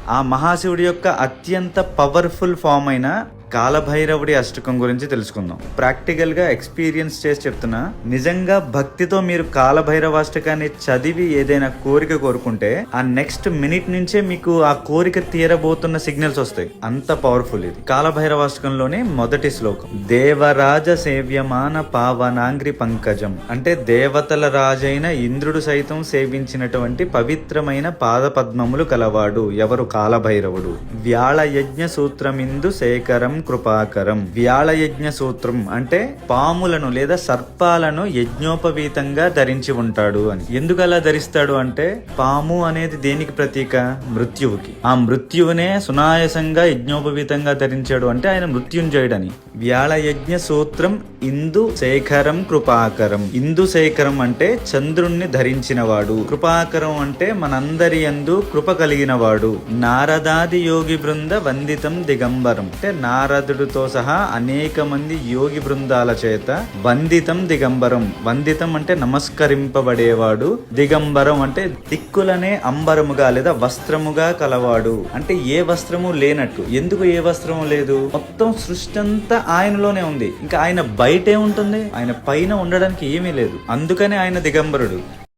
ఆ మహాశివుడి యొక్క అత్యంత పవర్ఫుల్ ఫామ్ అయిన కాలభైరవుడి అష్టకం గురించి తెలుసుకుందాం. ప్రాక్టికల్ గా ఎక్స్పీరియన్స్ చేసి చెప్తున్నా, నిజంగా భక్తితో మీరు కాలభైరవాష్టకాన్ని చదివి ఏదైనా కోరిక కోరుకుంటే ఆ నెక్స్ట్ మినిట్ నుంచే మీకు ఆ కోరిక తీరబోతున్న సిగ్నల్స్ వస్తాయి. అంత పవర్ఫుల్ ఇది. కాలభైరవాష్టకంలోనే మొదటి శ్లోకం, దేవరాజ సేవ్యమాన పావనాంగ్రి పంకజం, అంటే దేవతల రాజైన ఇంద్రుడు సైతం సేవించినటువంటి పవిత్రమైన పాద పద్మములు కలవాడు ఎవరు? కాలభైరవుడు. వ్యాళ యజ్ఞ సూత్రమిందు శేఖరం కృపాకరం. వ్యాళ యజ్ఞ సూత్రం అంటే పాములను లేదా సర్పాలను యజ్ఞోపవీతంగా ధరించి ఉంటాడు అని. ఎందుకు అలా ధరిస్తాడు అంటే, పాము అనేది దేనికి ప్రతీక? మృత్యువుకి. ఆ మృత్యువునే సునాయాసంగా యజ్ఞోపవీతంగా ధరించాడు అంటే ఆయన మృత్యుంజయుడని. వ్యాళ యజ్ఞ సూత్రం ఇందు శేఖరం కృపాకరం. ఇందు శేఖరం అంటే చంద్రుణ్ణి ధరించినవాడు, కృపాకరం అంటే మనందరి యందు కృప కలిగినవాడు. నారదాది యోగి బృంద వందితం దిగంబరం అంటే నారదుడితో సహా అనేక మంది యోగి బృందాల చేత వందితం దిగంబరం. వందితం అంటే నమస్కరింపబడేవాడు, దిగంబరం అంటే దిక్కులనే అంబరముగా లేదా వస్త్రముగా కలవాడు. అంటే ఏ వస్త్రము లేనట్టు. ఎందుకు ఏ వస్త్రము లేదు? మొత్తం సృష్టి అంతా ఆయనలోనే ఉంది. ఇంకా ఆయన బయటే ఉంటుంది, ఆయన పైన ఉండడానికి ఏమీ లేదు. అందుకనే ఆయన దిగంబరుడు.